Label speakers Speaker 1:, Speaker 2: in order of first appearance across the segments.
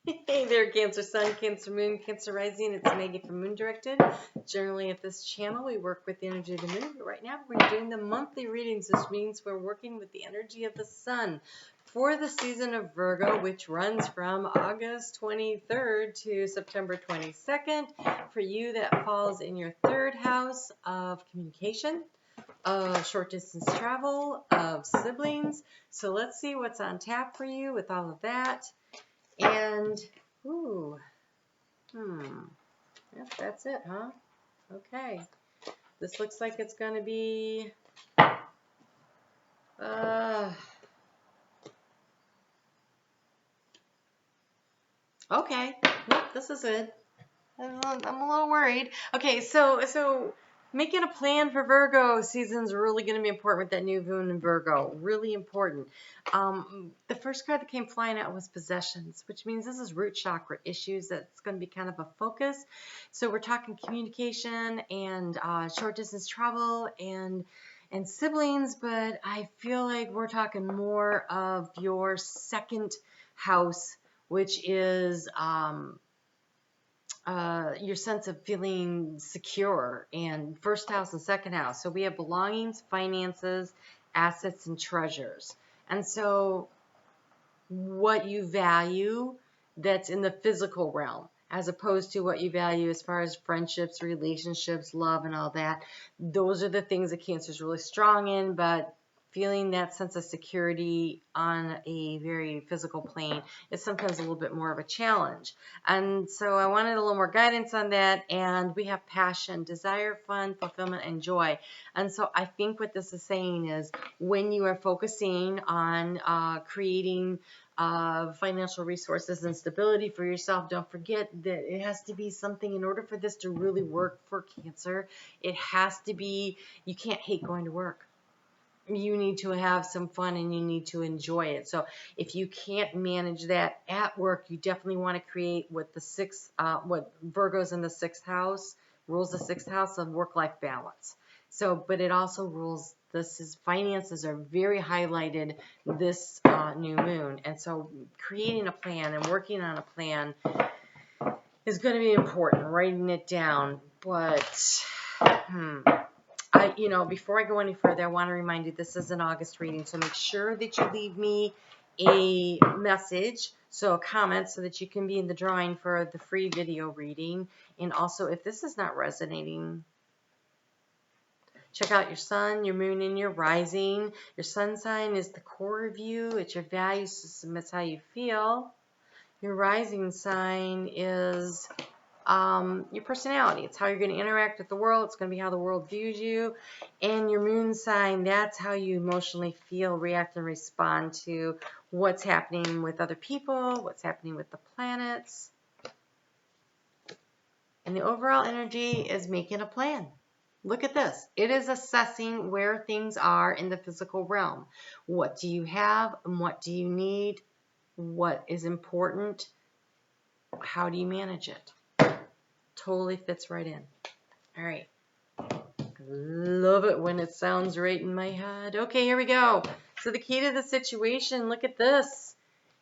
Speaker 1: Hey there, Cancer Sun, Cancer Moon, Cancer Rising. It's Maggie from Moondirected. Generally at this channel, we work with the energy of the moon, but right now we're doing the monthly readings, which means we're working with the energy of the sun for the season of Virgo, which runs from August 23rd to September 22nd. For you, that falls in your third house of communication, of short distance travel, of siblings. So let's see what's on tap for you with all of that. And, ooh, yep, that's it, huh? Okay. This looks like it's going to be, okay. Yep, this is it. I'm a little worried. Okay, so making a plan for Virgo season is really going to be important with that new moon in Virgo. Really important. The first card that came flying out was possessions, which means this is root chakra issues. That's going to be kind of a focus. So we're talking communication and short distance travel and siblings, but I feel like we're talking more of your second house, which is your sense of feeling secure, and first house and second house. So we have belongings, finances, assets, and treasures. And so what you value that's in the physical realm, as opposed to what you value as far as friendships, relationships, love, and all that. Those are the things that Cancer is really strong in, but feeling that sense of security on a very physical plane is sometimes a little bit more of a challenge. And so I wanted a little more guidance on that. And we have passion, desire, fun, fulfillment, and joy. And so I think what this is saying is when you are focusing on creating financial resources and stability for yourself, don't forget that it has to be something, in order for this to really work for Cancer, it has to be, you can't hate going to work. You need to have some fun and you need to enjoy it. So if you can't manage that at work, you definitely want to create what Virgo's in the sixth house, rules the sixth house of work-life balance. So, but it also rules, finances are very highlighted this new moon. And so creating a plan and working on a plan is going to be important, writing it down. But, before I go any further, I want to remind you this is an August reading, so make sure that you leave me a message, so a comment, so that you can be in the drawing for the free video reading. And also, if this is not resonating, check out your sun, your moon, and your rising. Your sun sign is the core of you. It's your value system. It's how you feel. Your rising sign is your personality. It's how you're going to interact with the world. It's going to be how the world views you. And your moon sign, that's how you emotionally feel, react, and respond to what's happening with other people, what's happening with the planets. And the overall energy is making a plan. Look at this. It is assessing where things are in the physical realm. What do you have and what do you need? What is important? How do you manage it? Totally fits right in. All right. Love it when it sounds right in my head. Okay, here we go. So the key to the situation, look at this.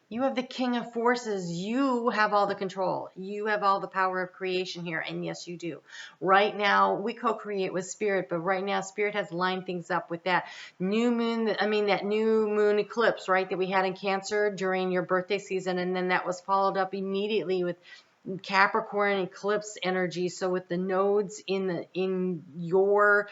Speaker 1: You have the King of Forces. You have all the control. You have all the power of creation here. And yes, you do. Right now, we co-create with Spirit, but right now, Spirit has lined things up with that new moon, that new moon eclipse, right, that we had in Cancer during your birthday season. And then that was followed up immediately with Capricorn eclipse energy. So with the nodes in your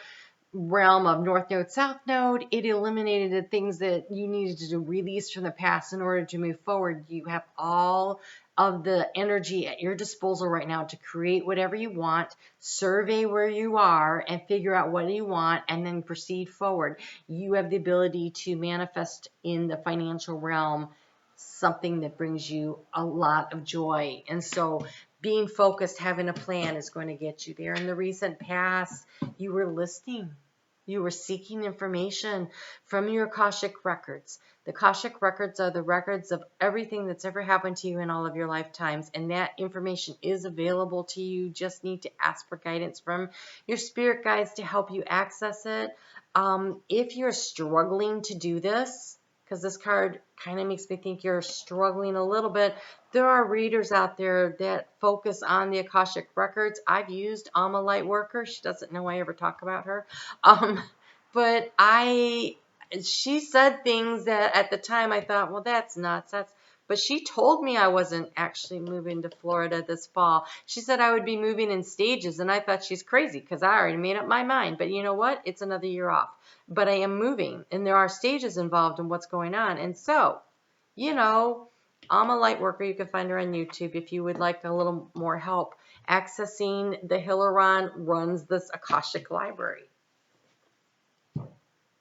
Speaker 1: realm of North Node, South Node, it eliminated the things that you needed to release from the past in order to move forward. You have all of the energy at your disposal right now to create whatever you want, survey where you are, and figure out what you want, and then proceed forward. You have the ability to manifest in the financial realm something that brings you a lot of joy. And so being focused, having a plan is going to get you there. In the recent past, you were listening. You were seeking information from your Akashic records. The Akashic records are the records of everything that's ever happened to you in all of your lifetimes. And that information is available to you. You just need to ask for guidance from your spirit guides to help you access it. If you're struggling to do this, because this card kind of makes me think you're struggling a little bit. There are readers out there that focus on the Akashic records. I've used Alma Lightworker. She doesn't know I ever talk about her. But she said things that at the time I thought, well, that's nuts. But she told me I wasn't actually moving to Florida this fall. She said I would be moving in stages, and I thought she's crazy because I already made up my mind. But you know what? It's another year off. But I am moving, and there are stages involved in what's going on. And so, you know, I'm a light worker. You can find her on YouTube if you would like a little more help accessing the Hilaron runs this Akashic library.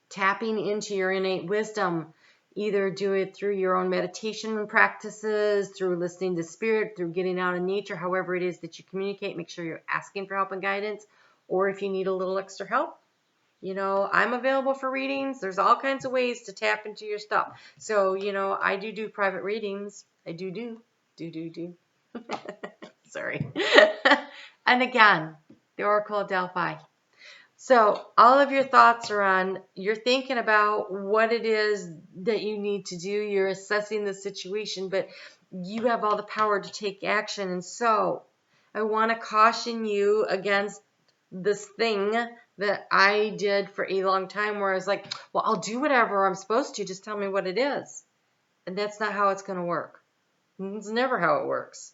Speaker 1: Tapping into your innate wisdom. Either do it through your own meditation practices, through listening to spirit, through getting out in nature, however it is that you communicate. Make sure you're asking for help and guidance. Or if you need a little extra help, you know, I'm available for readings. There's all kinds of ways to tap into your stuff. So, you know, I do private readings. I do. Sorry. And again, the Oracle of Delphi. So all of your thoughts are on, you're thinking about what it is that you need to do. You're assessing the situation, but you have all the power to take action. And so I want to caution you against this thing that I did for a long time where I was like, well, I'll do whatever I'm supposed to. Just tell me what it is. And that's not how it's going to work. It's never how it works.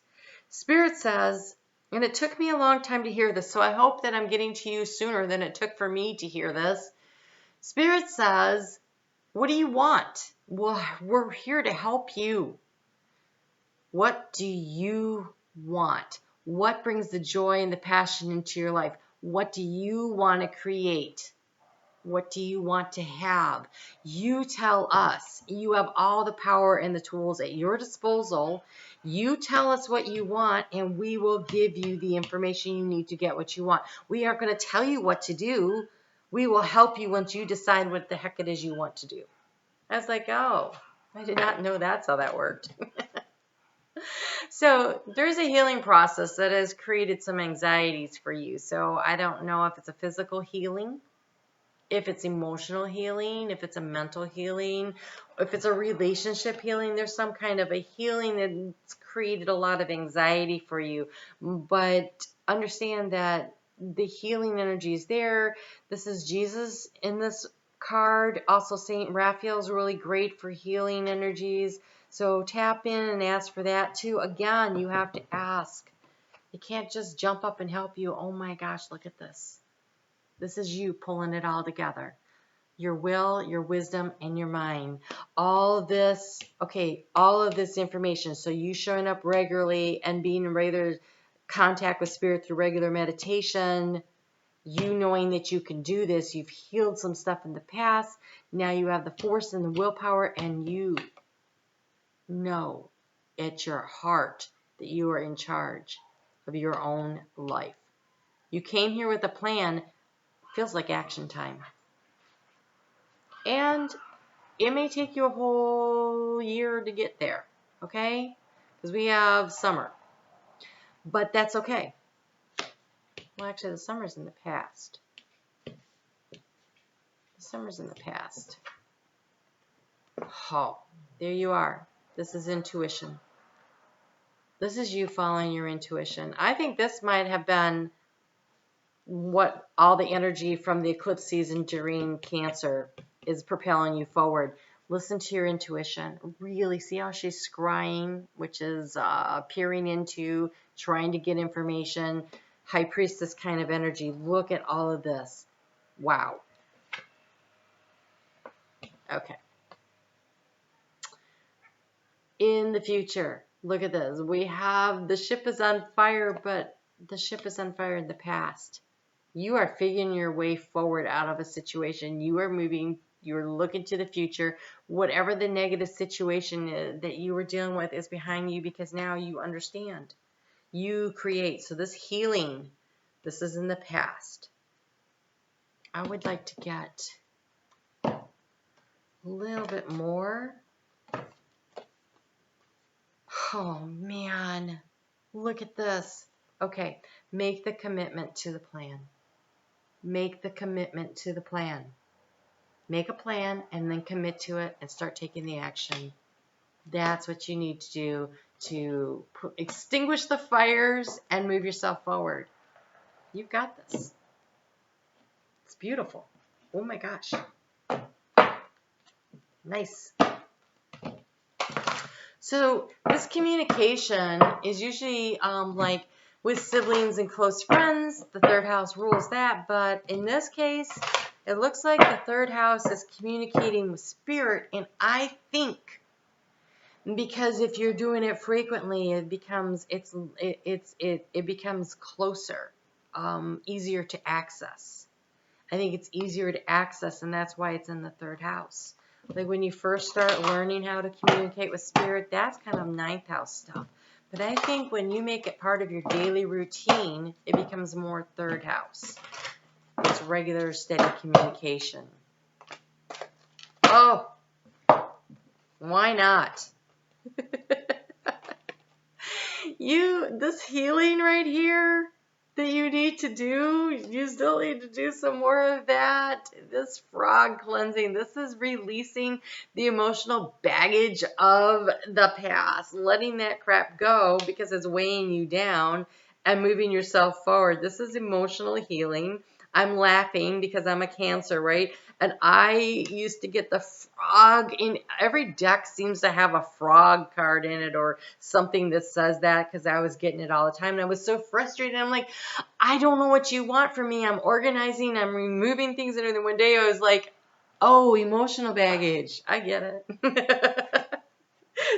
Speaker 1: Spirit says, and it took me a long time to hear this, so I hope that I'm getting to you sooner than it took for me to hear this. Spirit says, what do you want? Well, we're here to help you. What do you want? What brings the joy and the passion into your life? What do you want to create? What do you want to have? You tell us. You have all the power and the tools at your disposal. You tell us what you want, and we will give you the information you need to get what you want. We aren't going to tell you what to do. We will help you once you decide what the heck it is you want to do. I was like, oh, I did not know that's how that worked. So there's a healing process that has created some anxieties for you. So I don't know if it's a physical healing, if it's emotional healing, if it's a mental healing, if it's a relationship healing. There's some kind of a healing that's created a lot of anxiety for you. But understand that the healing energy is there. This is Jesus in this card. Also, Saint Raphael is really great for healing energies. So tap in and ask for that too. Again, you have to ask. You can't just jump up and help you. Oh my gosh, look at this. This is you pulling it all together. Your will, your wisdom, and your mind. All of this information. So you showing up regularly and being in regular contact with spirit through regular meditation. You knowing that you can do this. You've healed some stuff in the past. Now you have the force and the willpower, and you know at your heart that you are in charge of your own life. You came here with a plan. Feels like action time. And it may take you a whole year to get there, okay? Because we have summer. But that's okay. Well, actually, the summer's in the past. The summer's in the past. Oh, there you are. This is intuition. This is you following your intuition. I think this might have been what all the energy from the eclipse season during Cancer is propelling you forward. Listen to your intuition. Really see how she's scrying, which is peering into, trying to get information. High Priestess kind of energy. Look at all of this. Wow. Okay. In the future, look at this. We have the ship is on fire, but the ship is on fire in the past. You are figuring your way forward out of a situation. You are moving. You're looking to the future. Whatever the negative situation is that you were dealing with is behind you, because now you understand. You create. So this healing, this is in the past. I would like to get a little bit more. Oh, man. Look at this. Okay. Make the commitment to the plan. Make the commitment to the plan. Make a plan and then commit to it and start taking the action. That's what you need to do to extinguish the fires and move yourself forward. You've got this. It's beautiful. Oh my gosh. Nice. So this communication is usually like with siblings and close friends. The third house rules that. But in this case, it looks like the third house is communicating with spirit. And I think because if you're doing it frequently, it becomes it becomes closer, easier to access. I think it's easier to access, and that's why it's in the third house. Like when you first start learning how to communicate with spirit, that's kind of ninth house stuff. But I think when you make it part of your daily routine, it becomes more third house. It's regular, steady communication. Oh, why not? This healing right here that you need to do, you still need to do some more of that. This frog cleansing, this is releasing the emotional baggage of the past, letting that crap go because it's weighing you down and moving yourself forward. This is emotional healing. I'm laughing because I'm a Cancer, right? And I used to get the frog in every deck seems to have a frog card in it or something that says that because I was getting it all the time. And I was so frustrated. I'm like, I don't know what you want from me. I'm organizing. I'm removing things. And then one day I was like, oh, emotional baggage. I get it.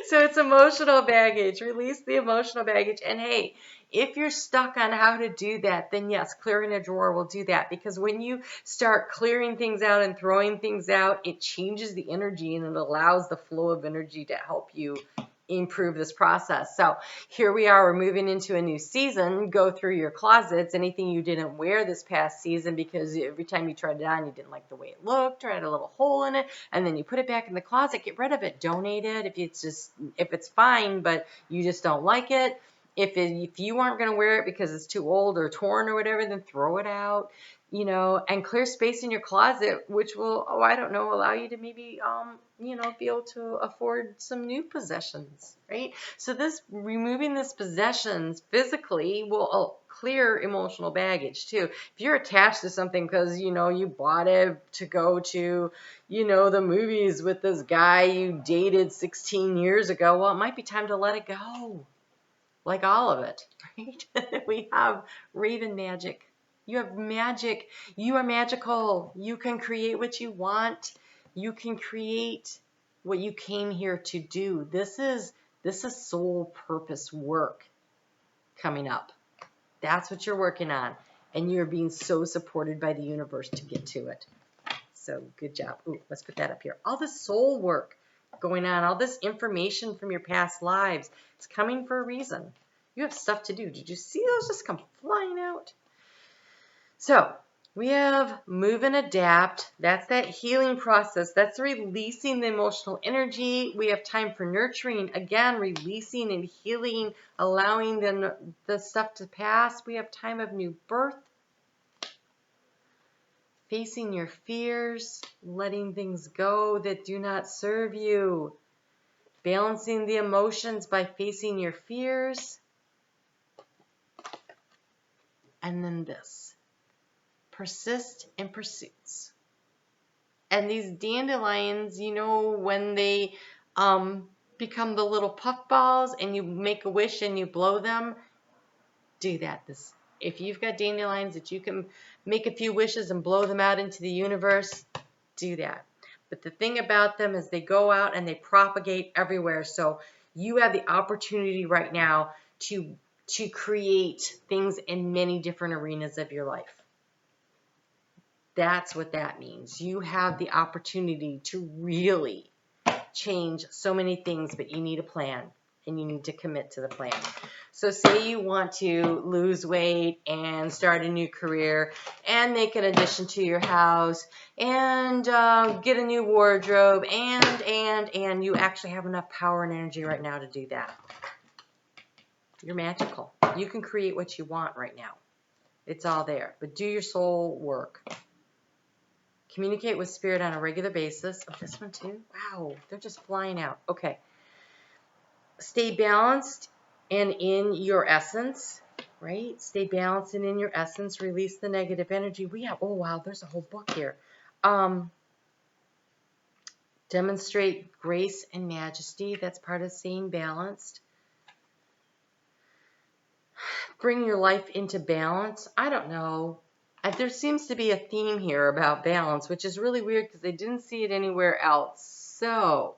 Speaker 1: So it's emotional baggage. Release the emotional baggage. And hey, if you're stuck on how to do that, then yes, clearing a drawer will do that. Because when you start clearing things out and throwing things out, it changes the energy and it allows the flow of energy to help you improve this process. So here we are, we're moving into a new season. Go through your closets, anything you didn't wear this past season because every time you tried it on, you didn't like the way it looked or had a little hole in it, and then you put it back in the closet, get rid of it, donate it if it's fine, but you just don't like it. If you aren't going to wear it because it's too old or torn or whatever, then throw it out. And clear space in your closet, which will, I don't know, allow you to maybe, be able to afford some new possessions, right? So removing this possessions physically will clear emotional baggage too. If you're attached to something because, you bought it to go to, the movies with this guy you dated 16 years ago, well, it might be time to let it go. Like all of it, right? We have Raven magic. You have magic. You are magical. You can create what you want. You can create what you came here to do. This is soul purpose work coming up. That's what you're working on. And you're being so supported by the universe to get to it. So good job. Ooh, let's put that up here. All this soul work going on, all this information from your past lives, it's coming for a reason. You have stuff to do. Did you see those just come flying out? So we have move and adapt. That's that healing process. That's releasing the emotional energy. We have time for nurturing. Again, releasing and healing, allowing the stuff to pass. We have time of new birth. Facing your fears, letting things go that do not serve you. Balancing the emotions by facing your fears. And then this. Persist in pursuits. And these dandelions, when they become the little puff balls and you make a wish and you blow them, do that. If you've got dandelions that you can make a few wishes and blow them out into the universe, do that. But the thing about them is they go out and they propagate everywhere. So you have the opportunity right now to create things in many different arenas of your life. That's what that means. You have the opportunity to really change so many things, but you need a plan. And you need to commit to the plan. So say you want to lose weight and start a new career and make an addition to your house and get a new wardrobe and you actually have enough power and energy right now to do that. You're magical. You can create what you want right now. It's all there. But do your soul work. Communicate with spirit on a regular basis. Oh, this one too? Wow, they're just flying out. Okay. Stay balanced and in your essence, right? Stay balanced and in your essence. Release the negative energy. We have, oh wow, there's a whole book here. Demonstrate grace and majesty. That's part of staying balanced. Bring your life into balance. I don't know. There seems to be a theme here about balance, which is really weird because I didn't see it anywhere else. So,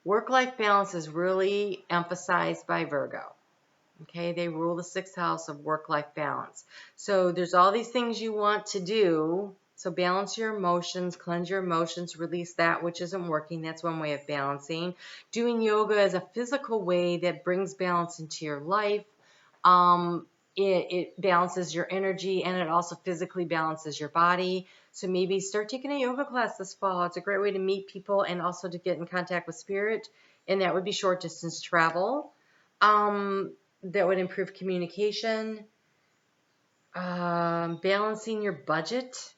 Speaker 1: work-life balance is really emphasized by Virgo. Okay, they rule the 6th house of work-life balance. So there's all these things you want to do. So balance your emotions, cleanse your emotions, release that which isn't working. That's one way of balancing. Doing yoga is a physical way that brings balance into your life. It balances your energy, and it also physically balances your body. So maybe start taking a yoga class this fall. It's a great way to meet people and also to get in contact with spirit. And that would be short distance travel. That would improve communication. Balancing your budget.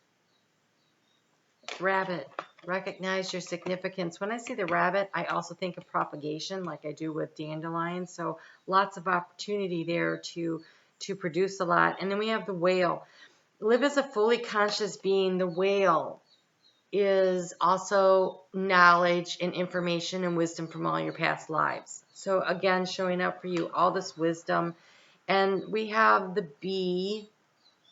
Speaker 1: Rabbit. Recognize your significance. When I see the rabbit, I also think of propagation like I do with dandelions. So lots of opportunity there to produce a lot. And then we have the whale. Live as a fully conscious being. The whale is also knowledge and information and wisdom from all your past lives. So again, showing up for you, all this wisdom. And we have the bee.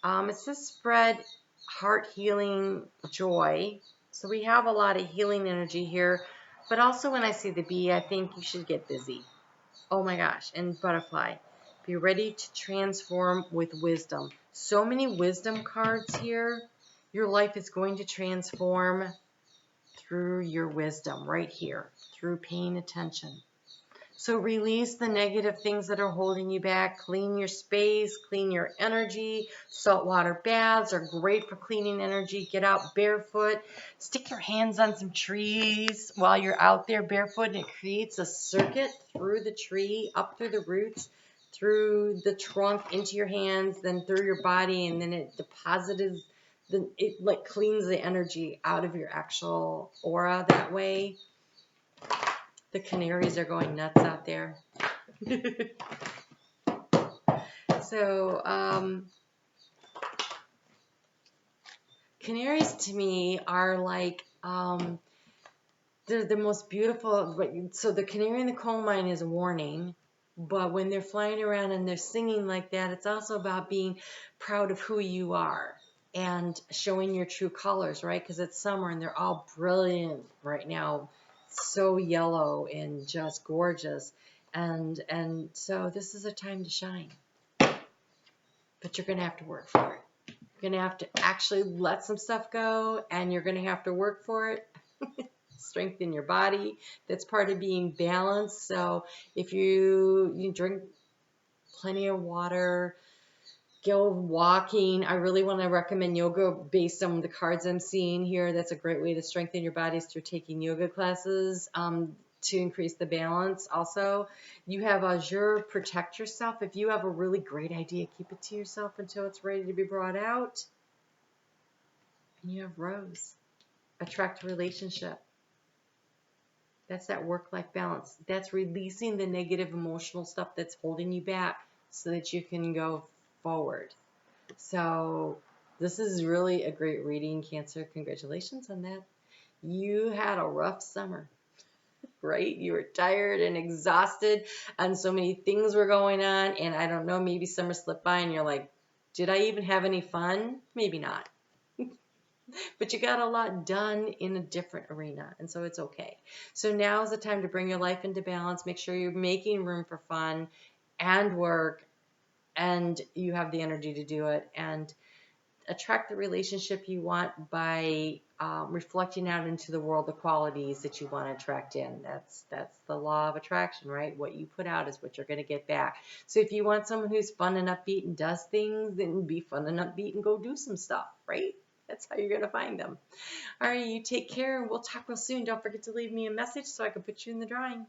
Speaker 1: It says spread heart healing joy. So we have a lot of healing energy here. But also when I see the bee, I think you should get busy. Oh my gosh. And butterfly. Be ready to transform with wisdom. So many wisdom cards here. Your life is going to transform through your wisdom right here, through paying attention. So release the negative things that are holding you back. Clean your space, clean your energy. Saltwater baths are great for cleaning energy. Get out barefoot. Stick your hands on some trees while you're out there barefoot, and it creates a circuit through the tree, up through the roots, through the trunk, into your hands, then through your body, and then it deposits, it like cleans the energy out of your actual aura that way. The canaries are going nuts out there. So, canaries to me are like, they're the most beautiful. So the canary in the coal mine is a warning, but when they're flying around and they're singing like that, it's also about being proud of who you are and showing your true colors, right? Because it's summer and they're all brilliant right now. So yellow and just gorgeous, and so this is a time to shine, but you're gonna have to work for it. You're gonna have to actually let some stuff go, and you're gonna have to work for it. Strengthen your body. That's part of being balanced. So if you drink plenty of water, go walking. I really want to recommend yoga based on the cards I'm seeing here. That's a great way to strengthen your bodies through taking yoga classes to increase the balance. Also, you have Azure, protect yourself. If you have a really great idea, keep it to yourself until it's ready to be brought out. And you have Rose, attract a relationship. That's that work-life balance. That's releasing the negative emotional stuff that's holding you back so that you can go forward. So this is really a great reading, Cancer. Congratulations on that. You had a rough summer, right? You were tired and exhausted, and so many things were going on. And I don't know, maybe summer slipped by and you're like, did I even have any fun? Maybe not. But you got a lot done in a different arena, and so it's okay. So now is the time to bring your life into balance. Make sure you're making room for fun and work, and you have the energy to do it, and attract the relationship you want by reflecting out into the world the qualities that you want to attract in. That's the law of attraction, right? What you put out is what you're going to get back. So if you want someone who's fun and upbeat and does things, then be fun and upbeat and go do some stuff, right? That's how you're going to find them. All right, you take care, and we'll talk real soon. Don't forget to leave me a message so I can put you in the drawing.